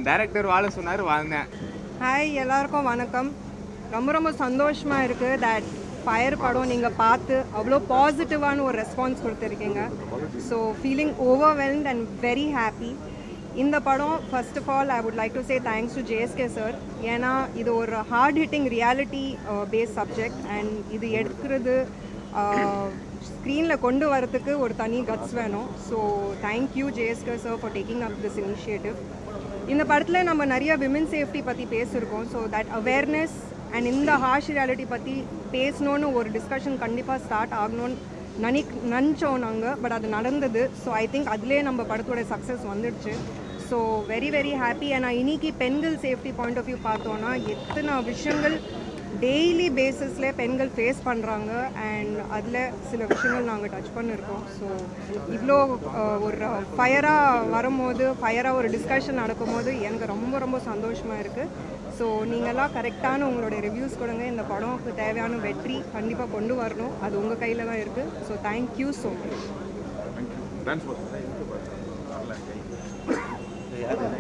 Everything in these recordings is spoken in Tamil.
டைரக்டர் வாழ சொன்னார், வாழ்ந்தேன். ஹாய், எல்லாருக்கும் வணக்கம். ரொம்ப ரொம்ப சந்தோஷமாக இருக்குது தட் ஃபயர் படம் நீங்கள் பார்த்து அவ்வளோ பாசிட்டிவான ஒரு ரெஸ்பான்ஸ் கொடுத்துருக்கீங்க. So feeling overwhelmed and very happy. இந்த படம் first of all I would like to say thanks to JSK sir. ஏன்னா இது ஒரு hard hitting reality based subject and இது எடுக்கிறது ஸ்க்ரீனில் கொண்டு வரத்துக்கு ஒரு தனி கட்ஸ் வேணும். So thank you JSK sir for taking up this initiative. இந்த படத்தில் நம்ம நிறைய விமன் சேஃப்டி பற்றி பேசியிருக்கோம். ஸோ தட் அவேர்னஸ் அண்ட் இந்த ஹார்ஷ் ரியாலிட்டி பற்றி பேசணுன்னு ஒரு டிஸ்கஷன் கண்டிப்பாக ஸ்டார்ட் ஆகணும்னு நினச்சோம் நாங்கள். பட் அது நடந்தது. ஸோ ஐ திங்க் அதிலே நம்ம படத்தோட சக்ஸஸ் வந்துடுச்சு. So very very happy. ஏன்னா இன்னைக்கு பெண்கள் சேஃப்டி பாயிண்ட் ஆஃப் வியூ பார்த்தோன்னா எத்தனை விஷயங்கள் டெய்லி பேசிஸில் பெண்கள் ஃபேஸ் பண்ணுறாங்க அண்ட் அதில் சில விஷயங்கள் நாங்கள் டச் பண்ணியிருக்கோம். ஸோ இவ்வளோ ஒரு ஃபயராக வரும்போது, ஃபயராக ஒரு டிஸ்கஷன் நடக்கும்போது எனக்கு ரொம்ப ரொம்ப சந்தோஷமாக இருக்குது. ஸோ நீங்கள்லாம் கரெக்டான உங்களோட ரிவ்யூஸ் கொடுங்க. இந்த படம்க்கு தேவையான வெற்றி கண்டிப்பாக கொண்டு வரணும். அது உங்கள் கையில் தான் இருக்குது. So thank you so much.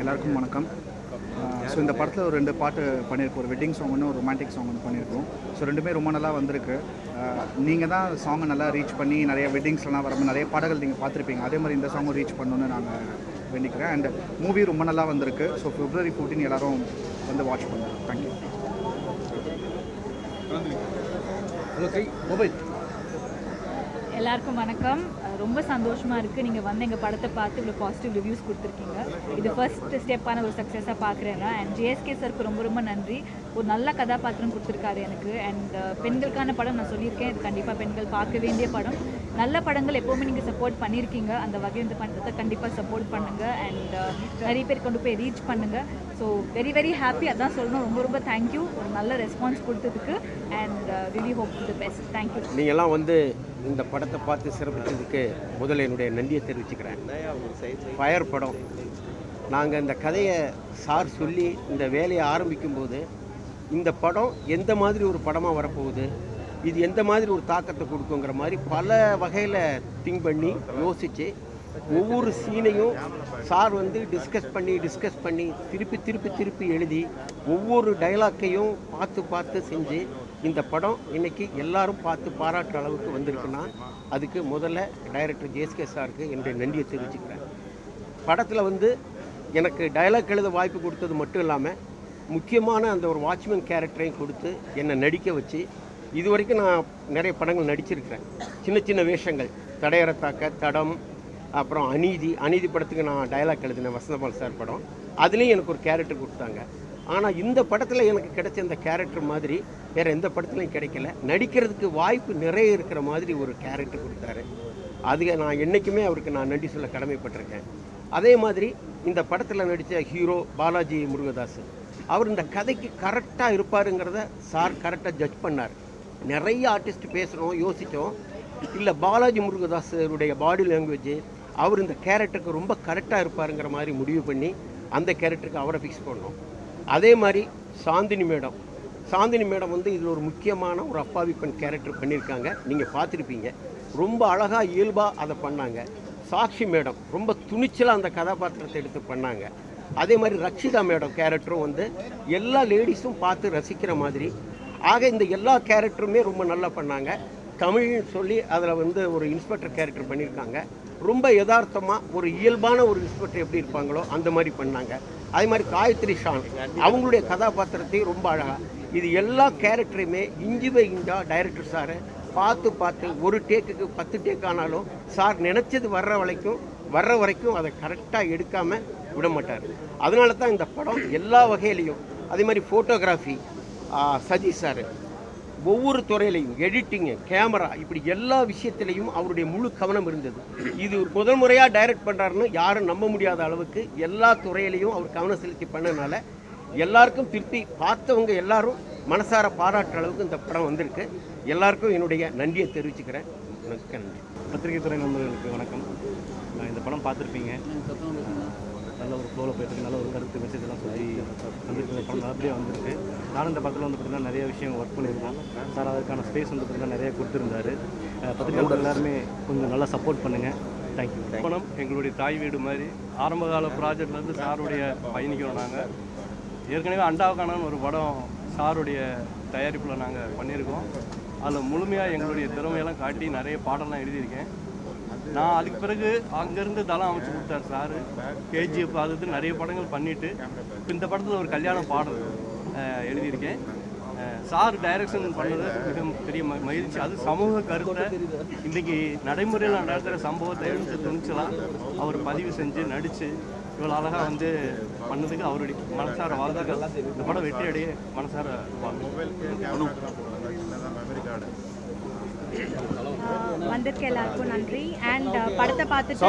எல்லாருக்கும் வணக்கம். ஸோ இந்த படத்தில் ஒரு 2 பாட்டு பண்ணியிருக்கோம். ஒரு வெட்டிங் சாங் ஒன்று, ஒரு ரொமான்டிக் சாங் ஒன்று பண்ணியிருக்கோம். ஸோ 2மே ரொம்ப நல்லா வந்திருக்கு. நீங்கள் தான் சாங்கை நல்லா ரீச் பண்ணி நிறைய வெட்டிங்ஸ்லாம் வரும்போது நிறைய பாடல்கள் நீங்கள் பார்த்துருப்பீங்க. அதே மாதிரி இந்த சாங்கும் ரீச் பண்ணணுன்னு நாங்கள் வேண்டிக்கிறேன். அண்ட் மூவி ரொம்ப நல்லா வந்திருக்கு. ஸோ February 14 எல்லோரும் வந்து வாட்ச் பண்ணுவோம். தேங்க்யூ. மொபைல் எல்லாருக்கும் வணக்கம். ரொம்ப சந்தோஷமாக இருக்குது நீங்கள் வந்து எங்கள் படத்தை பார்த்து இவ்வளோ பாசிட்டிவ் ரிவ்யூஸ் கொடுத்துருக்கீங்க. இது ஃபர்ஸ்ட் ஸ்டெப்பான ஒரு சக்ஸஸாக பார்க்குறேன்னா. அண்ட் ஜேஎஸ்கே சருக்கு ரொம்ப ரொம்ப நன்றி. ஒரு நல்ல கதாபாத்திரம் கொடுத்துருக்காரு எனக்கு. அண்ட் பெண்களுக்கான படம் நான் சொல்லியிருக்கேன், இது கண்டிப்பாக பெண்கள் பார்க்க வேண்டிய படம். நல்ல படங்கள் எப்போவுமே நீங்கள் சப்போர்ட் பண்ணியிருக்கீங்க. அந்த வகையில் இந்த படத்தை கண்டிப்பாக சப்போர்ட் பண்ணுங்கள் அண்ட் நிறைய பேர் கொண்டு போய் ரீச் பண்ணுங்கள். ஸோ வெரி வெரி ஹாப்பி, அதான் சொல்லணும். ரொம்ப ரொம்ப தேங்க்யூ ஒரு நல்ல ரெஸ்பான்ஸ் கொடுத்ததுக்கு. And really hope to the best. Thank you. நீங்கள்லாம் வந்து இந்த படத்தை பார்த்து சிறப்பிச்சதுக்கு முதல்ல என்னுடைய நன்றியை தெரிவிச்சுக்கிறேன். ஃபயர் படம் நாங்கள் இந்த கதையை சார் சொல்லி இந்த வேலையை ஆரம்பிக்கும்போது இந்த படம் எந்த மாதிரி ஒரு படமாக வரப்போகுது, இது எந்த மாதிரி ஒரு தாக்கத்தை கொடுக்குங்கிற மாதிரி பல வகையில் திங்க் பண்ணி யோசித்து ஒவ்வொரு சீனையும் சார் வந்து டிஸ்கஸ் பண்ணி திருப்பி எழுதி ஒவ்வொரு டைலாக்கையும் பார்த்து செஞ்சு இந்த படம் இன்றைக்கி எல்லாரும் பார்த்து பாராட்டுற அளவுக்கு வந்திருக்குன்னா அதுக்கு முதல்ல டைரக்டர் ஜேஎஸ்கே சாருக்கு என்னுடைய நன்றியை தெரிவிச்சுக்கிறேன். படத்தில் வந்து எனக்கு டைலாக் எழுத வாய்ப்பு கொடுத்தது மட்டும் இல்லாமல் முக்கியமான அந்த ஒரு வாட்ச்மேன் கேரக்டரையும் கொடுத்து என்னை நடிக்க வச்சு, இது வரைக்கும் நான் நிறைய படங்கள் நடிச்சிருக்கிறேன். சின்ன வேஷங்கள், தடையறத்தாக்க, தடம், அப்புறம் அநீதி படத்துக்கு நான் டைலாக் எழுதினேன், வசந்தபால் சார் படம். அதுலேயும் எனக்கு ஒரு கேரக்டர் கொடுத்தாங்க. ஆனால் இந்த படத்தில் எனக்கு கிடைச்ச அந்த கேரக்டர் மாதிரி வேறு எந்த படத்துலையும் கிடைக்கல. நடிக்கிறதுக்கு வாய்ப்பு நிறைய இருக்கிற மாதிரி ஒரு கேரக்டர் கொடுத்தாரு. அது நான் என்றைக்குமே அவருக்கு நான் நன்றி சொல்ல கடமைப்பட்டிருக்கேன். அதே மாதிரி இந்த படத்தில் நடித்த ஹீரோ பாலாஜி முருகதாஸ், அவர் இந்த கதைக்கு கரெக்டாக இருப்பாருங்கிறத சார் கரெக்டாக ஜட்ஜ் பண்ணார். நிறைய ஆர்டிஸ்ட் பேசுகிறோம், யோசித்தோம். இல்லை, பாலாஜி முருகதாஸருடைய பாடி லாங்குவேஜ், அவர் இந்த கேரக்டருக்கு ரொம்ப கரெக்டாக இருப்பாருங்கிற மாதிரி முடிவு பண்ணி அந்த கேரக்டருக்கு அவரை ஃபிக்ஸ் பண்ணோம். அதே மாதிரி சாந்தினி மேடம் வந்து இதில் ஒரு முக்கியமான ஒரு அப்பாவி பெண் கேரக்டர் பண்ணியிருக்காங்க. நீங்கள் பார்த்துருப்பீங்க. ரொம்ப அழகாக இயல்பாக அதை பண்ணாங்க. சாக்ஷி மேடம் ரொம்ப துணிச்சலாக அந்த கதாபாத்திரத்தை எடுத்து பண்ணாங்க. அதே மாதிரி ரக்ஷிதா மேடம் கேரக்டரும் வந்து எல்லா லேடிஸும் பார்த்து ரசிக்கிற மாதிரி. ஆக இந்த எல்லா கேரக்டருமே ரொம்ப நல்லா பண்ணாங்க. தமிழ்னு சொல்லி அதில் வந்து ஒரு இன்ஸ்பெக்டர் கேரக்டர் பண்ணியிருக்காங்க. ரொம்ப யதார்த்தமாக ஒரு இயல்பான ஒரு இன்ஸ்பெக்டர் எப்படி இருப்பாங்களோ அந்த மாதிரி பண்ணாங்க. அதே மாதிரி காயத்ரி ஷான் அவங்களுடைய கதாபாத்திரத்தையும் ரொம்ப அழகாக, இது எல்லா கேரக்டரையுமே இஞ்சி பை இஞ்சா டைரக்டர் சார் பார்த்து ஒரு டேக்குக்கு 10 டேக் ஆனாலும் சார் நினச்சது வர்ற வரைக்கும் அதை கரெக்டாக எடுக்காமல் விட மாட்டார். அதனால தான் இந்த படம் எல்லா வகையிலையும், அதே மாதிரி ஃபோட்டோகிராஃபி சதீஷ் சார், ஒவ்வொரு துறையிலையும் எடிட்டிங்கு, கேமரா, இப்படி எல்லா விஷயத்திலையும் அவருடைய முழு கவனம் இருந்தது. இது முதல் முறையாக டைரக்ட் பண்ணுறாருன்னு யாரும் நம்ப முடியாத அளவுக்கு எல்லா துறையிலையும் அவர் கவனம் செலுத்தி பண்ணனால எல்லாருக்கும் திருப்தி. பார்த்தவங்க எல்லாரும் மனசார பாராட்டுற அளவுக்கு இந்த படம் வந்திருக்கு. எல்லாருக்கும் என்னுடைய நன்றியை தெரிவிச்சுக்கிறேன். நன்றி. பத்திரிகை துறை நண்பர்களுக்கு வணக்கம். இந்த படம் பார்த்துருப்பீங்க. நல்ல ஒரு ஃப்ளோவில் போயிட்டுருக்கு. நல்ல ஒரு கருத்து மெசேஜ் எல்லாம் சொல்லி வந்துருக்கு. இந்த படம் நல்லபடியாக வந்திருக்கு. நானும் இந்த படத்தில் வந்து பார்த்திங்கன்னா நிறைய விஷயம் ஒர்க் பண்ணியிருக்கோம். சார் அதற்கான ஸ்பேஸ் வந்து பார்த்திங்கன்னா நிறைய கொடுத்துருந்தாரு. பத்திரிகையாளர்கள் எல்லாருமே கொஞ்சம் நல்லா சப்போர்ட் பண்ணுங்கள். தேங்க்யூ. படம் எங்களுடைய தாய் வீடு மாதிரி ஆரம்பகால ப்ராஜெக்ட்லேருந்து சாருடைய பயணிக்கிறோம். நாங்கள் ஏற்கனவே அண்டாவக்கானன்னு ஒரு படம் சாருடைய தயாரிப்பில் நாங்கள் பண்ணியிருக்கோம். அதில் முழுமையாக எங்களுடைய திறமையெல்லாம் காட்டி நிறைய பாடலாம் எழுதியிருக்கேன். நான் அதுக்கு பிறகு அங்கேருந்து தளம் அமைச்சு கொடுத்தார் சார். கேஜிஎஃப் அது நிறைய படங்கள் பண்ணிவிட்டு இப்போ இந்த படத்தில் ஒரு கல்யாண பாடல் எழுதியிருக்கேன். சார் டைரக்ஷன் பண்ணது மிக பெரிய மகிழ்ச்சி. அது சமூக கருத்தை இன்றைக்கி நடைமுறையில் நடத்துகிற சம்பவத்தை எடுத்து துணிச்சலாம் அவர் பதிவு செஞ்சு நடித்து இவ்வளோ அழகாக வந்து பண்ணதுக்கு அவருடைய மனசார வாழ்த்துக்கள். இந்த படம் வெற்றி அடைய மனசார வந்திருக்க எல்லாருக்கும் நன்றி. அண்ட் படத்தை பார்த்துட்டு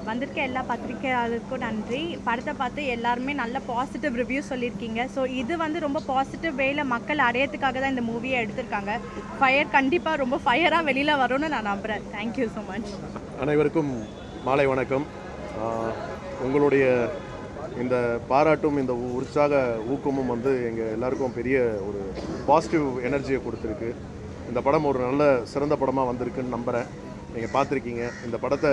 வந்திருக்க எல்லா பத்திரிகையாளருக்கும் நன்றி. படத்தை பார்த்து எல்லாருமே நல்ல பாசிட்டிவ் ரிவ்யூ சொல்லியிருக்கீங்க. ஸோ இது வந்து ரொம்ப பாசிட்டிவ் வேல மக்கள் அடையறதுக்காக தான் இந்த மூவியை எடுத்திருக்காங்க. ஃபயர் கண்டிப்பாக ரொம்ப ஃபயராக வெளியில் வரும்னு நான் நம்புகிறேன். Thank you so much. அனைவருக்கும் மாலை வணக்கம். உங்களுடைய இந்த பாராட்டும் இந்த உற்சாக ஊக்கமும் வந்து எங்கள் எல்லாருக்கும் பெரிய ஒரு பாசிட்டிவ் எனர்ஜியை கொடுத்துருக்கு. இந்த படம் ஒரு நல்ல சிறந்த படமாக வந்திருக்குன்னு நம்புகிறேன். நீங்கள் பார்த்துருக்கீங்க. இந்த படத்தை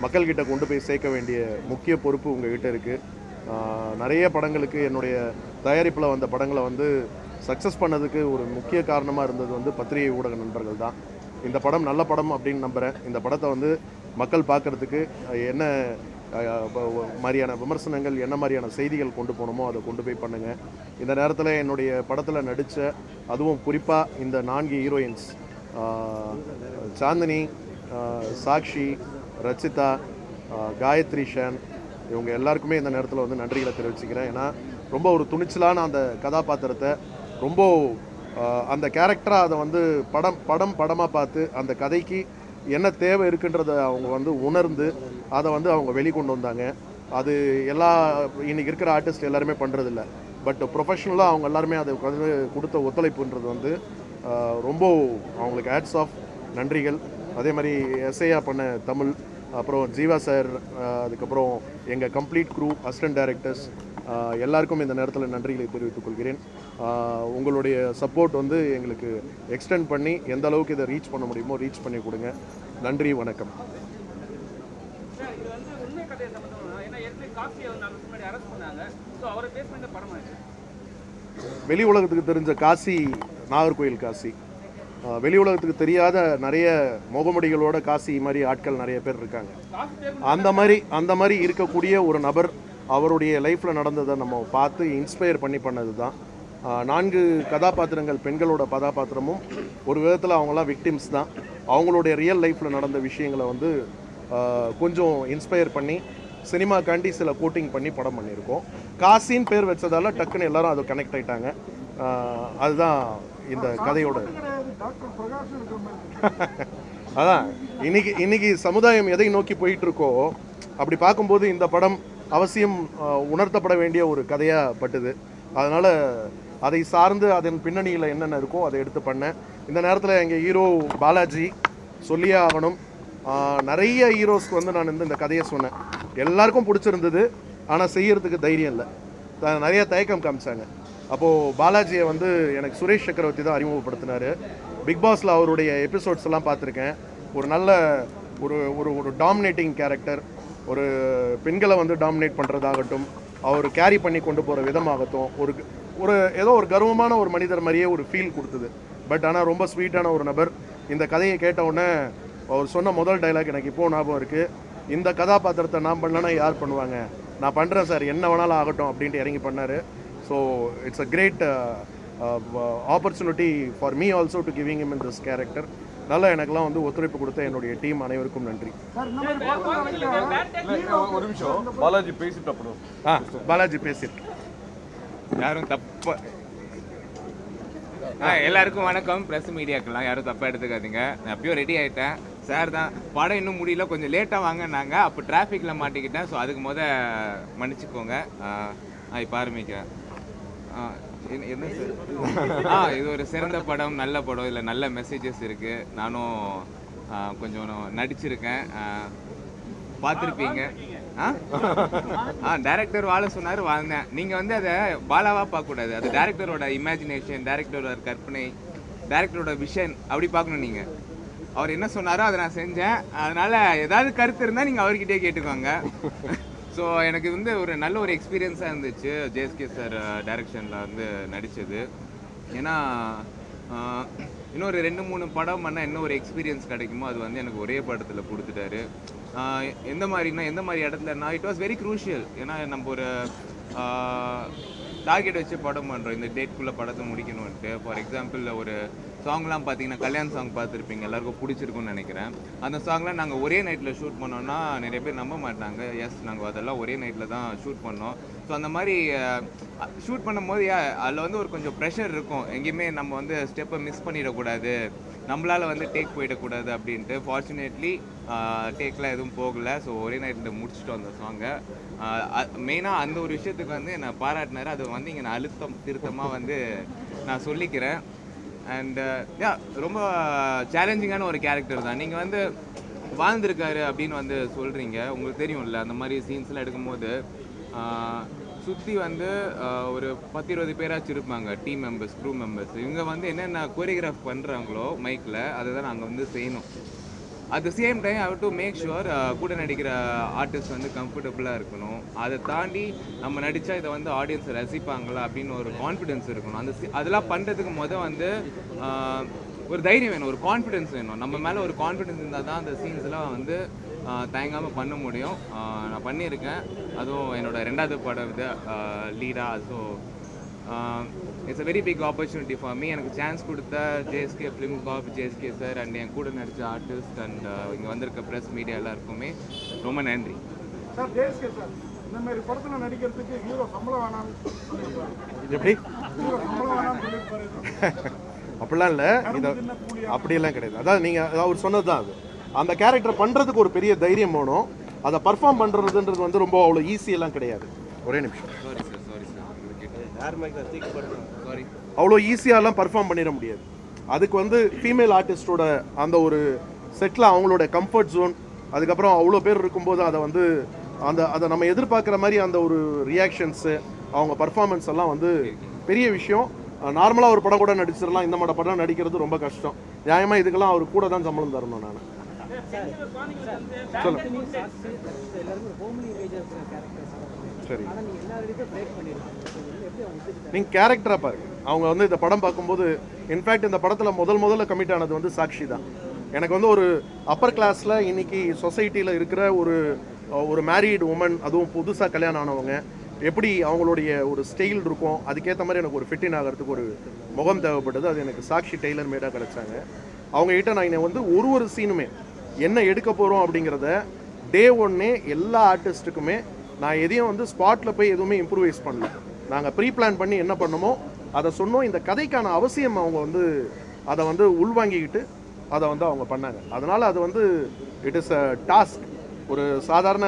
மக்கள்கிட்ட கொண்டு போய் சேர்க்க வேண்டிய முக்கிய பொறுப்பு உங்கள்கிட்ட இருக்குது. நிறைய படங்களுக்கு என்னுடைய தயாரிப்பில் வந்த படங்களை வந்து சக்ஸஸ் பண்ணதுக்கு ஒரு முக்கிய காரணமாக இருந்தது வந்து பத்திரிகை ஊடக நண்பர்கள் தான். இந்த படம் நல்ல படம் அப்படின்னு நம்புகிறேன். இந்த படத்தை வந்து மக்கள் பார்க்குறதுக்கு என்ன மாதிரியான விமர்சனங்கள், என்ன மாதிரியான செய்திகள் கொண்டு போகணுமோ அதை கொண்டு போய் பண்ணுங்கள். இந்த நேரத்தில் என்னுடைய படத்தில் நடித்த, அதுவும் குறிப்பாக இந்த 4 ஹீரோயின்ஸ் சாந்தினி, சாக்ஷி, ரச்சிதா, காயத்ரி ஷான், இவங்க எல்லாருக்குமே இந்த நேரத்தில் வந்து நன்றிகளை தெரிவிச்சுக்கிறேன். ஏன்னா ரொம்ப ஒரு துணிச்சலான அந்த கதாபாத்திரத்தை ரொம்ப அந்த கேரக்டராக அதை வந்து படமாக பார்த்து அந்த கதைக்கு என்ன தேவை இருக்குன்றத அவங்க வந்து உணர்ந்து அதை வந்து அவங்க வெளிக்கொண்டு வந்தாங்க. அது இன்றைக்கி இருக்கிற ஆர்டிஸ்ட் எல்லாருமே பண்ணுறதில்ல. பட் ப்ரொஃபஷ்னலாக அவங்க எல்லாருமே அதை வந்து கொடுத்த ஒத்துழைப்புன்றது வந்து ரொம்ப அவங்களுக்கு ஹேட்ஸ் ஆஃப், நன்றிகள். அதே மாதிரி எஸ்ஐயா பண்ண தமிழ், அப்புறம் ஜீவா சார், அதுக்கப்புறம் எங்கள் கம்ப்ளீட் க்ரூ, அசிஸ்டன்ட் டைரக்டர்ஸ் எல்லாருக்கும் இந்த நேரத்தில் நன்றிகளை தெரிவித்துக் கொள்கிறேன். உங்களுடைய சப்போர்ட் வந்து எங்களுக்கு எக்ஸ்டெண்ட் பண்ணி எந்த அளவுக்கு இதை ரீச் பண்ண முடியுமோ ரீச் பண்ணி கொடுங்க. நன்றி, வணக்கம். வெளி உலகத்துக்கு தெரிஞ்ச காசி நாகர்கோயில் காசி, வெளி உலகத்துக்கு தெரியாத நிறைய முகமுடிகளோட காசி மாதிரி ஆட்கள் நிறைய பேர் இருக்காங்க. அந்த மாதிரி இருக்கக்கூடிய ஒரு நபர் அவருடைய லைஃப்பில் நடந்ததை நம்ம பார்த்து இன்ஸ்பயர் பண்ணது தான். 4 கதாபாத்திரங்கள், பெண்களோட கதாபாத்திரமும் ஒரு விதத்தில் அவங்களாம் விக்டிம்ஸ் தான். அவங்களுடைய ரியல் லைஃப்பில் நடந்த விஷயங்களை வந்து கொஞ்சம் இன்ஸ்பயர் பண்ணி சினிமாக்காண்டி சில கோட்டிங் பண்ணி படம் பண்ணியிருக்கோம். காசின்னு பேர் வச்சதால டக்குன்னு எல்லாரும் அது கனெக்ட் ஆகிட்டாங்க. அதுதான் இந்த கதையோட. அதான் இன்னைக்கு சமுதாயம் எதை நோக்கி போயிட்டு இருக்கோ அப்படி பார்க்கும்போது இந்த படம் அவசியம் உணர்த்தப்பட வேண்டிய ஒரு கதையாக பட்டுது. அதனால் அதை சார்ந்து அதன் பின்னணியில் என்னென்ன இருக்கோ அதை எடுத்து பண்ணேன். இந்த நேரத்தில் எங்கள் ஹீரோ பாலாஜி சொல்லியே ஆகணும். நிறைய ஹீரோஸ்க்கு வந்து நான் இந்த கதையை சொன்னேன், எல்லாருக்கும் பிடிச்சிருந்தது. ஆனால் செய்யறதுக்கு தைரியம் இல்லை, நிறைய தயக்கம் காமிச்சாங்க. அப்போது பாலாஜியை வந்து எனக்கு சுரேஷ் சக்கரவர்த்தி தான் அறிமுகப்படுத்தினார். பிக் பாஸில் அவருடைய எபிசோட்ஸ் எல்லாம் பார்த்துருக்கேன். ஒரு நல்ல ஒரு டாமினேட்டிங் கேரக்டர், ஒரு பெண்களை வந்து டாமினேட் பண்ணுறதாகட்டும், அவர் கேரி பண்ணி கொண்டு போகிற விதமாகட்டும், ஒரு ஏதோ ஒரு கர்வமான ஒரு மனிதர் மாதிரியே ஒரு ஃபீல் கொடுத்தது. பட் ஆனால் ரொம்ப ஸ்வீட்டான ஒரு நபர். இந்த கதையை கேட்ட உடனே அவர் சொன்ன முதல் டைலாக் எனக்கு இப்போது ஞாபகம் இருக்குது. இந்த கதாபாத்திரத்தை நான் பண்ணலன்னா யார் பண்ணுவாங்க, நான் பண்ணுறேன் சார், என்ன வேணாலும் ஆகட்டும் அப்படின்ட்டு இறங்கி பண்ணார். So it's a great opportunity for me also to giving him in this character. நல்லா எனக்கெல்லாம் வந்து ஒத்துழைப்பு கொடுத்த என்னுடைய டீம் அனைவருக்கும் நன்றி. ஒரு நிமிஷம், பாலாஜி பேசிட்டு அப்புறம் பாலாஜி பேசிட்டு யாரும் தப்பா எல்லாருக்கும் வணக்கம். ப்ரெஸ் மீடியாக்கெல்லாம் யாரும் தப்பாக எடுத்துக்காதீங்க. நான் அப்பயும் ரெடி ஆகிட்டேன். சார் தான் படம் இன்னும் முடியல, கொஞ்சம் லேட்டாக வாங்கினாங்க. அப்போ டிராஃபிக்கில் மாட்டிக்கிட்டேன். ஸோ அதுக்கு மன்னிச்சுக்கோங்க. இப்போ ஆரம்பிக்கிறேன். என்ன சார், இது ஒரு சிறந்த படம், நல்ல படம். இதில் நல்ல மெசேஜஸ் இருக்குது. நானும் கொஞ்சம் நடிச்சிருக்கேன், பார்த்துருப்பீங்க. டைரக்டர் வாழ சொன்னார், வாழ்ந்தேன். நீங்கள் வந்து அதை பாலாவாக பார்க்கக்கூடாது. அது டைரக்டரோட இமேஜினேஷன், டைரக்டரோட கற்பனை. டேரக்டரோட விஷன் அப்படி பார்க்கணும் நீங்கள். அவர் என்ன சொன்னாரோ அதை நான் செஞ்சேன். அதனால் ஏதாவது கருத்து இருந்தால் நீங்கள் அவர்கிட்டயே கேட்டுக்கோங்க. ஸோ எனக்கு வந்து ஒரு நல்ல ஒரு எக்ஸ்பீரியன்ஸாக இருந்துச்சு ஜேஎஸ்கே சார் டைரக்ஷனில் வந்து நடித்தது. ஏன்னா இன்னொரு 2-3 படம் பண்ணால் என்ன ஒரு எக்ஸ்பீரியன்ஸ் கிடைக்குமோ அது வந்து எனக்கு ஒரே படத்தில் கொடுத்துட்டாரு. எந்த மாதிரி இடத்துலனா இட் வாஸ் வெரி க்ரூஷியல். ஏன்னா நம்ம ஒரு டார்கெட் வச்சு படம் பண்ணுறோம், இந்த டேட்குள்ளே படத்தை முடிக்கணும்ன்ட்டு. ஃபார் எக்ஸாம்பிள் ஒரு சாங்லாம் பார்த்தீங்கன்னா கல்யாண் சாங் பார்த்துருப்பீங்க, எல்லாருக்கும் பிடிச்சிருக்குன்னு நினைக்கிறேன். அந்த சாங்லாம் நாங்கள் ஒரே நைட்டில் ஷூட் பண்ணோன்னா நிறைய பேர் நம்ப மாட்டாங்க. எஸ், நாங்கள் அதெல்லாம் ஒரே நைட்டில் தான் ஷூட் பண்ணோம். ஸோ அந்த மாதிரி ஷூட் பண்ணும்போது அதில் வந்து ஒரு கொஞ்சம் ப்ரெஷர் இருக்கும். எங்கேயுமே நம்ம வந்து ஸ்டெப்பை மிஸ் பண்ணிடக்கூடாது, நம்மளால் வந்து டேக் போயிடக்கூடாது அப்படின்ட்டு. ஃபார்ச்சுனேட்லி டேக்லாம் எதுவும் போகலை. ஸோ ஒரே நைட்டில் முடிச்சிட்டோம் அந்த சாங்கை. மெயினாக அந்த ஒரு விஷயத்துக்கு வந்து என்னை பாராட்டினார். அது வந்து இங்கே நான் திருத்தமாக வந்து நான் சொல்லிக்கிறேன். அண்ட் ரொம்ப சேலஞ்சிங்கான ஒரு கேரக்டர் தான். நீங்கள் வந்து வாழ்ந்திருக்காரு அப்படின்னு வந்து சொல்கிறீங்க, உங்களுக்கு தெரியும்ல. அந்த மாதிரி சீன்ஸ்லாம் எடுக்கும்போது சுற்றி வந்து ஒரு 10-20 பேராச்சும் இருப்பாங்க, டீம் மெம்பர்ஸ், க்ரூ மெம்பர்ஸ். இவங்க வந்து என்னென்ன கோரியோகிராஃப் பண்ணுறாங்களோ மைக்கில் அதை தான் நாங்கள் வந்து செய்யணும். At the same time how to make sure கூட நடிக்கிற ஆர்டிஸ்ட் வந்து கம்ஃபர்டபுளாக இருக்கணும். அதை தாண்டி நம்ம நடித்தா இதை வந்து ஆடியன்ஸ் ரசிப்பாங்களா அப்படின்னு ஒரு கான்ஃபிடென்ஸ் இருக்கணும். அதெல்லாம் பண்ணுறதுக்கு வந்து ஒரு தைரியம் வேணும், ஒரு கான்ஃபிடென்ஸ் வேணும். நம்ம மேலே ஒரு கான்ஃபிடென்ஸ் இருந்தால் தான் அந்த சீன்ஸ்லாம் வந்து தயங்காமல் பண்ண முடியும். நான் பண்ணியிருக்கேன். அதுவும் என்னோட 2வது படம் இது லீடாக. So it's a very big opportunity for me. எனக்கு சான்ஸ் கொடுத்த JSK film corp, JSK sir and என் கூட நடித்த ஆர்டிஸ்ட் அண்ட் இங்கே வந்திருக்க ப்ரெஸ் மீடியா எல்லாருக்குமே ரொம்ப நன்றி. சார், ஜேஎஸ்கே சார் இந்த மாதிரி படத்தில் நடிக்கிறதுக்கு ஹீரோ சம்பளம் வேணாம், எப்படி ஹீரோ சம்பளம் வேணாம்னு சொல்லியிருப்பாரு. அப்படிலாம் இல்லை, இது அப்படியெல்லாம் கிடையாது. அதாவது நீங்கள் அவர் சொன்னது தான். அது அந்த கேரக்டர் பண்ணுறதுக்கு ஒரு பெரிய தைரியம் வேணும். அதை பர்ஃபார்ம் பண்ணுறதுன்றது வந்து ரொம்ப அவ்வளோ ஈஸியெல்லாம் கிடையாது. ஒரே நிமிஷம். Sorry sir sorry. அவ்வளோ ஈஸியாலாம் பர்ஃபார்ம் பண்ணிட முடியாது. அதுக்கு வந்து ஃபீமேல் ஆர்டிஸ்டோட அந்த ஒரு செட்டில் அவங்களோட கம்ஃபர்ட் ஜோன், அதுக்கப்புறம் அவ்வளோ பேர் இருக்கும்போது அதை வந்து அதை நம்ம எதிர்பார்க்குற மாதிரி அந்த ஒரு ரியாக்ஷன்ஸு, அவங்க பர்ஃபார்மன்ஸ் எல்லாம் வந்து பெரிய விஷயம். நார்மலாக ஒரு படம் கூட நடிச்சிடலாம், இந்த மாதிரி படம் நடிக்கிறது ரொம்ப கஷ்டம். நியாயமாக இதுக்கெல்லாம் அவர் கூட தான் சம்பளம் தரணும். நான் சரி, நீங்கள் கேரக்டராக பாருங்க. அவங்க வந்து இந்த படம் பார்க்கும்போது, இன்ஃபேக்ட் இந்த படத்தில் முதல்ல கமிட் ஆனது வந்து சாக்ஷி தான். எனக்கு வந்து ஒரு அப்பர் கிளாஸில் இன்னைக்கு சொசைட்டியில் இருக்கிற ஒரு மேரீடு உமன், அதுவும் புதுசாக கல்யாணம் ஆனவங்க, எப்படி அவங்களுடைய ஒரு ஸ்டைல் இருக்கும், அதுக்கேற்ற மாதிரி எனக்கு ஒரு ஃபிட்டின் ஆகிறதுக்கு ஒரு முகம் தேவைப்பட்டது. அது எனக்கு சாக்ஷி டெய்லர் மேடாக கிடச்சாங்க. அவங்ககிட்ட நான் வந்து ஒரு சீனுமே என்ன எடுக்க போகிறோம் அப்படிங்கிறத டே 1 எல்லா ஆர்டிஸ்ட்டுக்குமே நான் எதையும் வந்து ஸ்பாட்டில் போய் எதுவுமே இம்ப்ரூவைஸ் பண்ணல. நாங்கள் ப்ரீ பிளான் பண்ணி என்ன பண்ணணுமோ அதை சொன்னோம். இந்த கதைக்கான அவசியம் அவங்க வந்து அதை வந்து உள்வாங்கிக்கிட்டு அதை வந்து அவங்க பண்ணாங்க. அதனால் அது வந்து இட் இஸ் அ டாஸ்க். ஒரு சாதாரண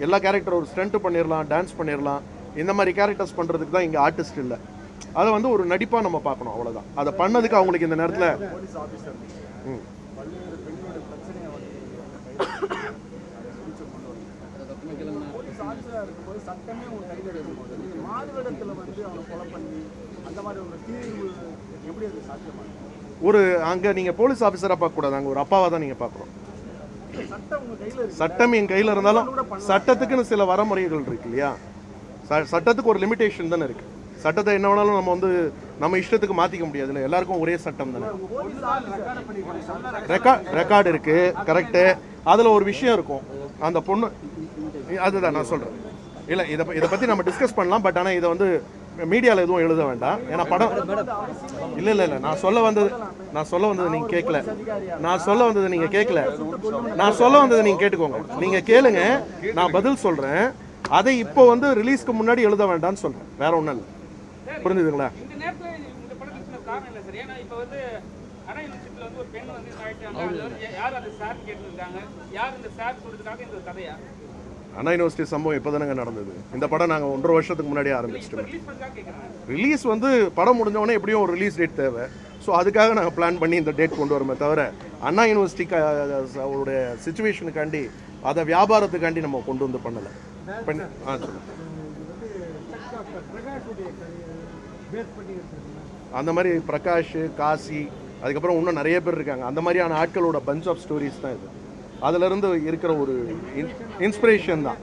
எல்லா கேரக்டர் ஒரு ஸ்டண்ட் பண்ணிடலாம், டான்ஸ் பண்ணிடலாம், இந்த மாதிரி கேரக்டர்ஸ் பண்ணுறதுக்கு தான் இங்கே ஆர்டிஸ்ட் இல்லை. அதை வந்து ஒரு நடிப்பாக நம்ம பார்க்கணும், அவ்வளோதான். அதை பண்ணதுக்கு அவங்களுக்கு இந்த நேரத்தில் ஒரு அங்கே நீங்கள் போலீஸ் ஆஃபீஸராக பார்க்கக்கூடாது, அங்கே ஒரு அப்பாவாக தான் நீங்கள் பார்க்கணும். சட்டம் என் கையில் இருந்தாலும் சட்டத்துக்குன்னு சில வரமுறைகள் இருக்கு இல்லையா? சட்டத்துக்கு ஒரு லிமிட்டேஷன் தானே இருக்குது. சட்டத்தை என்ன வேணாலும் நம்ம வந்து நம்ம இஷ்டத்துக்கு மாற்றிக்க முடியாதுல்ல. எல்லாருக்கும் ஒரே சட்டம் தானே. ரெக்கார்டு இருக்குது, கரெக்டு. அதில் ஒரு விஷயம் இருக்கும், அந்த பொண்ணு, அதுதான் நான் சொல்கிறேன். இல்லை, இதை பற்றி நம்ம டிஸ்கஸ் பண்ணலாம். பட் ஆனால் இதை வந்து மீடியாவில் எதுவும் எழுத வேண்டாம். ஏன்னா படம் இல்லை நான் சொல்ல வந்தது நீங்கள் கேட்கல. நான் சொல்ல வந்தது நீங்கள் கேட்டுக்கோங்க. நீங்கள் கேளுங்க, நான் பதில் சொல்கிறேன். அதை இப்போ வந்து ரிலீஸ்க்கு முன்னாடி எழுத வேண்டாம்னு சொல்கிறேன், வேற ஒன்றும் இல்லை. புரிஞ்சுதுங்களா? அண்ணா யூனிவர்சிட்டி சம்பவம் இப்போ தானங்க நடந்தது. இந்த படம் நாங்கள் 1.5 வருஷத்துக்கு முன்னாடியே ஆரம்பிச்சிட்டோம். ரிலீஸ் வந்து படம் முடிஞ்சவொடனே எப்படியும் ஒரு ரிலீஸ் டேட் தேவை. ஸோ அதுக்காக நாங்கள் பிளான் பண்ணி இந்த டேட் கொண்டு வரமே தவிர அண்ணா யூனிவர்சிட்டிக்கு அவருடைய சுச்சுவேஷனுக்காண்டி, அதை வியாபாரத்துக்காண்டி நம்ம கொண்டு வந்து பண்ணலை. அந்த மாதிரி பிரகாஷ், காசி, அதுக்கப்புறம் இன்னும் நிறைய பேர் இருக்காங்க. அந்த மாதிரியான ஆட்களோட பஞ்ச் ஆஃப் ஸ்டோரிஸ் தான் இது. அதிலிருந்து இருக்கிற ஒரு இன்ஸ்பிரேஷன்ஸ் தான்.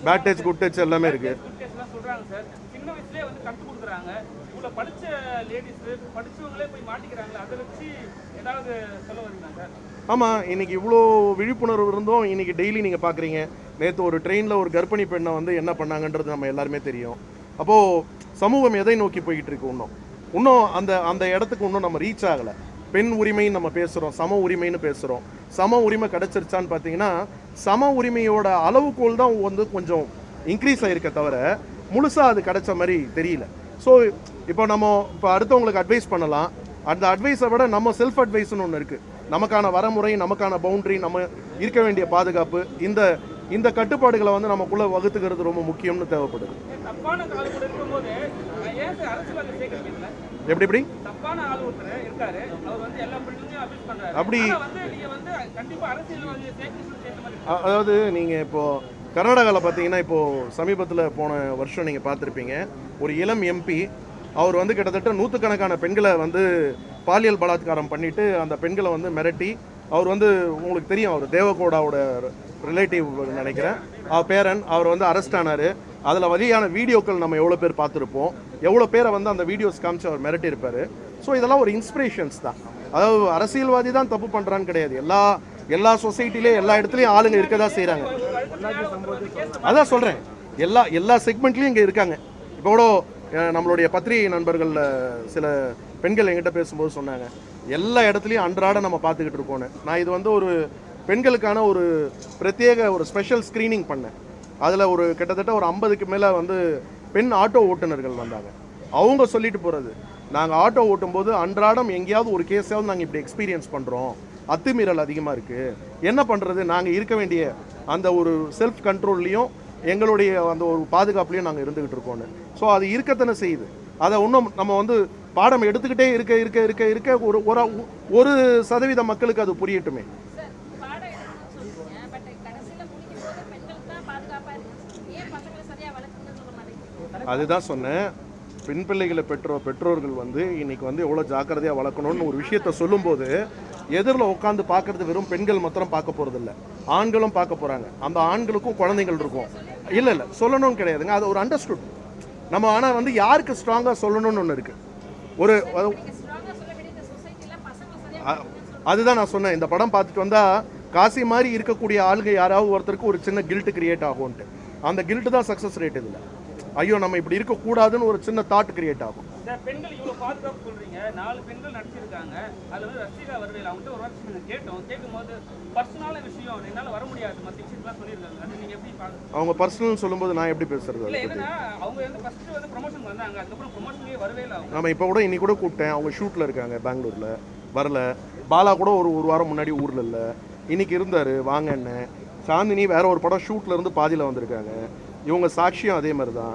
பேட் டச் குட் டச் எல்லாமே இருக்கு. சின்ன வயசுலேயே வந்து கற்றுக் கொடுக்குறாங்க. இவ்வளோ படித்த லேடிஸ் படித்தவங்களே போய் மாட்டிக்கிறாங்களே, அதை வச்சு ஏதாவது சொல்ல வருவீங்களா சார்? ஆமாம், இன்றைக்கி இவ்வளோ விழிப்புணர்வு இருந்தும் இன்றைக்கி டெய்லி நீங்கள் பார்க்குறீங்க. நேற்று ஒரு ட்ரெயினில் ஒரு கர்ப்பிணி பெண்ணை வந்து என்ன பண்ணாங்கன்றது நம்ம எல்லாருமே தெரியும். அப்போது சமூகம் எதை நோக்கி போய்கிட்டு இருக்கு? இன்னும் அந்த இடத்துக்கு இன்னும் நம்ம ரீச் ஆகலை. பெண் உரிமைன்னு நம்ம பேசுகிறோம், சம உரிமைன்னு பேசுகிறோம். சம உரிமை கிடச்சிருச்சான்னு பார்த்தீங்கன்னா சம உரிமையோட அளவுகோல் தான் வந்து கொஞ்சம் இன்க்ரீஸ் ஆகிருக்க தவிர முழுசாக அது கிடைச்ச மாதிரி தெரியல. ஸோ இப்போ அடுத்தவங்களுக்கு அட்வைஸ் பண்ணலாம். அந்த அட்வைஸை விட நம்ம செல்ஃப் அட்வைஸ்னு ஒன்று இருக்குது. நமக்கான வரமுறை, நமக்கான பவுண்ட்ரி, நம்ம இருக்க வேண்டிய பாதுகாப்பு, இந்த கட்டுப்பாடுகளை வந்து நமக்குள்ளே வகுத்துக்கிறது ரொம்ப முக்கியம்னு தேவைப்படுது. எப்படி அப்படி அதாவது நீங்கள் இப்போது கர்நாடகாவில் பார்த்தீங்கன்னா, இப்போது சமீபத்தில் போன வருஷம் நீங்கள் பார்த்துருப்பீங்க, ஒரு இளம் எம்பி அவர் வந்து கிட்டத்தட்ட 100கணக்கான பெண்களை வந்து பாலியல் பலாத்காரம் பண்ணிவிட்டு அந்த பெண்களை வந்து மிரட்டி, அவர் வந்து உங்களுக்கு தெரியும், அவர் தேவகோடாவோட ரிலேட்டிவ் நினைக்கிறேன், பேரன், அவர் வந்து அரெஸ்ட் ஆனார். அதில் வழியான வீடியோக்கள் நம்ம எவ்வளோ பேர் பார்த்துருப்போம், எவ்வளோ பேரை வந்து அந்த வீடியோஸ் காமிச்சு அவர் மிரட்டியிருப்பார். ஸோ இதெல்லாம் ஒரு இன்ஸ்பிரேஷன்ஸ் தான். அதாவது அரசியல்வாதி தான் தப்பு பண்ணுறான்னு கிடையாது. எல்லா சொசைட்டிலே எல்லா இடத்துலையும் ஆளுங்க இருக்க தான் செய்கிறாங்க. அதான் சொல்கிறேன், எல்லா செக்மெண்ட்லேயும் இங்கே இருக்காங்க. இப்போ கூட நம்மளுடைய பத்திரிகை நண்பர்களில் சில பெண்கள் எங்கிட்ட பேசும்போது சொன்னாங்க, எல்லா இடத்துலையும் அன்றாட நம்ம பார்த்துக்கிட்டு இருக்கோன்னு. நான் இது வந்து ஒரு பெண்களுக்கான ஒரு பிரத்யேக ஒரு ஸ்பெஷல் ஸ்க்ரீனிங் பண்ணேன். அதில் ஒரு கிட்டத்தட்ட ஒரு 50க்கு மேலே வந்து பெண் ஆட்டோ ஓட்டுநர்கள் வந்தாங்க. அவங்க சொல்லிட்டு போகிறது, நாங்கள் ஆட்டோ ஓட்டும்போது அன்றாடம் எங்கேயாவது ஒரு கேஸாவது நாங்கள் இப்படி எக்ஸ்பீரியன்ஸ் பண்ணுறோம், அத்துமீறல் அதிகமாக இருக்குது, என்ன பண்ணுறது, நாங்கள் இருக்க வேண்டிய அந்த ஒரு செல்ஃப் கண்ட்ரோல்லையும் எங்களுடைய அந்த ஒரு பாதுகாப்புலையும் நாங்கள் இருந்துக்கிட்டு இருக்கோன்னு. ஸோ அது இருக்கத்தானே செய்யுது. அதை இன்னும் நம்ம வந்து பாடம் எடுத்துக்கிட்டே இருக்க ஒரு சதவீத மக்களுக்கு அது புரியட்டுமே. அதுதான் சொன்னேன், பெண் பிள்ளைகளை பெற்றோர்கள் வந்து இன்னைக்கு வந்து எவ்வளோ ஜாக்கிரதையாக வளர்க்கணும்னு ஒரு விஷயத்த சொல்லும்போது எதிரில் உட்காந்து பார்க்கறது வெறும் பெண்கள் மாத்திரம் பார்க்க போகிறது இல்லை, ஆண்களும் பார்க்க போகிறாங்க. அந்த ஆண்களுக்கும் குழந்தைகள் இருக்கும். இல்லை சொல்லணும்னு கிடையாதுங்க, அது ஒரு அண்டர்ஸ்டுட் நம்ம. ஆனால் வந்து யாருக்கு ஸ்ட்ராங்காக சொல்லணும்னு ஒன்று இருக்குது. அதுதான் நான் சொன்னேன், இந்த படம் பார்த்துட்டு வந்தால் காசி மாதிரி இருக்கக்கூடிய ஆளுங்க யாராவது ஒருத்தருக்கு ஒரு சின்ன கில்ட்டு கிரியேட் ஆகும்ன்ட்டு. அந்த கில்ட்டு தான் சக்ஸஸ் ரேட் இதில். ஐயோ நம்ம இப்படி இருக்கக்கூடாதுன்னு ஒரு சின்ன தாட் கிரியேட் ஆகும். பெண்கள் இவ்வளோ பாதுகாப்பு சொல்கிறீங்க, 4 பெண்கள் நடிச்சிருக்காங்க. அதில் வந்து ரசிகா வருவேல் அவங்கள்ட்ட ஒரு வாரம் கேட்கும்போது பர்சனலான விஷயம் என்னால் வர முடியாது மற்ற விஷயத்தெல்லாம் சொல்லியிருக்காங்க. அது நீங்கள் எப்படி பார்க்குறீங்க? அவங்க பர்சனல் சொல்லும்போது நான் எப்படி பேசுறது? இல்லை, என்னன்னா அவங்க வந்து ஃபஸ்ட்டு வந்து ப்ரொமோஷன் வந்தாங்க, அதுக்கப்புறம் ப்ரொமோஷன்லேயே வரவே இல்லை. நம்ம இப்போ கூட இன்னைக்கு கூட கூப்பிட்டேன், அவங்க ஷூட்டில் இருக்காங்க பெங்களூரில், வரல. பாலா கூட ஒரு வாரம் முன்னாடி ஊரில் இல்லை, இன்னைக்கு இருந்தார் வாங்கன்னு. சாந்தினி வேற ஒரு படம் ஷூட்டில் இருந்து பாதியில் வந்திருக்காங்க. இவங்க சாட்சியும் அதே மாதிரி தான்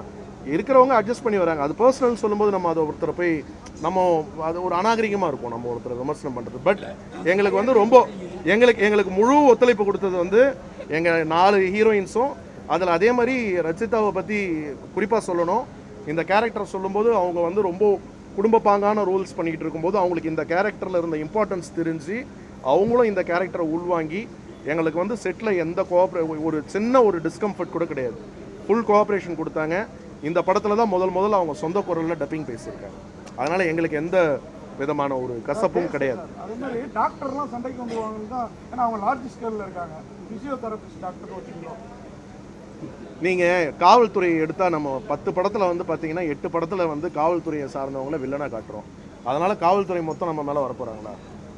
இருக்கிறவங்க அட்ஜஸ்ட் பண்ணி வராங்க. அது பர்சனல் சொல்லும்போது நம்ம அதை ஒருத்தரை போய் நம்ம அது ஒரு அநாகரிகமாக இருக்கும் நம்ம ஒருத்தரை விமர்சனம் பண்ணுறது. பட் எங்களுக்கு வந்து ரொம்ப எங்களுக்கு முழு ஒத்துழைப்பு கொடுத்தது வந்து எங்கள் 4 ஹீரோயின்ஸும். அதில் அதே மாதிரி ரச்சிதாவை பற்றி குறிப்பாக சொல்லணும். இந்த கேரக்டரை சொல்லும்போது அவங்க வந்து ரொம்ப குடும்ப பாங்கான ரோல்ஸ் பண்ணிக்கிட்டு இருக்கும்போது அவங்களுக்கு இந்த கேரக்டரில் இருந்த இம்பார்ட்டன்ஸ் தெரிஞ்சு அவங்களும் இந்த கேரக்டரை உள்வாங்கி எங்களுக்கு வந்து செட்டில் எந்த ஒரு சின்ன ஒரு டிஸ்கம்ஃபர்ட் கூட கிடையாது, ஃபுல் கோஆப்ரேஷன் கொடுத்தாங்க. இந்த படத்தில் தான் முதல்ல அவங்க சொந்த குரலில் டப்பிங் பேசியிருக்காங்க. அதனால் எங்களுக்கு எந்த விதமான ஒரு கசப்பும் கிடையாது. அதே மாதிரி டாக்டர்லாம் சண்டைக்கு வந்துருவாங்க தான், ஏன்னா அவங்க லார்ஜ் ஸ்கேலில் இருக்காங்க. ஃபிசியோதெரபிஸ்ட் டாக்டர் வச்சுக்கிறோம். நீங்கள் காவல்துறை எடுத்தால் நம்ம 10 படத்தில் வந்து பார்த்தீங்கன்னா 8 படத்தில் வந்து காவல்துறையை சார்ந்தவங்கள வில்லனாக காட்டுறோம். அதனால் காவல்துறை மொத்தம் நம்ம மேலே வரப்போகிறாங்களா?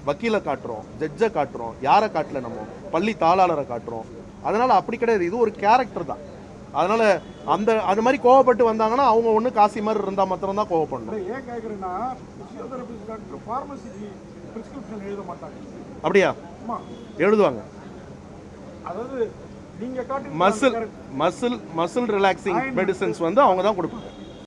வக்கீலை காட்டுறோம், ஜட்ஜை காட்டுறோம், யாரை காட்டல, நம்ம பள்ளி தாளாளரை காட்டுறோம். அதனால் அப்படி கிடையாது, இது ஒரு கேரக்டர் தான். அதனால் அது மாதிரி கோவப்பட்டு வந்தாங்கன்னா அவங்க ஒன்று காசி மாதிரி இருந்தால் மாத்திரம்தான் கோவப்படணும். ஏன் கேட்குறேன்னா, ஃபிசியோதெரபிஸ்ட் டாக்டர் ஃபார்மசிக்கு ப்ரிஸ்கிரிப்ஷன் எழுத மாட்டாங்க. அப்படியா? எழுதுவாங்க. அதாவது நீங்கள் காட்டு மசில் ரிலாக்ஸிங் மெடிசன்ஸ் வந்து அவங்க தான் கொடுப்பாங்க.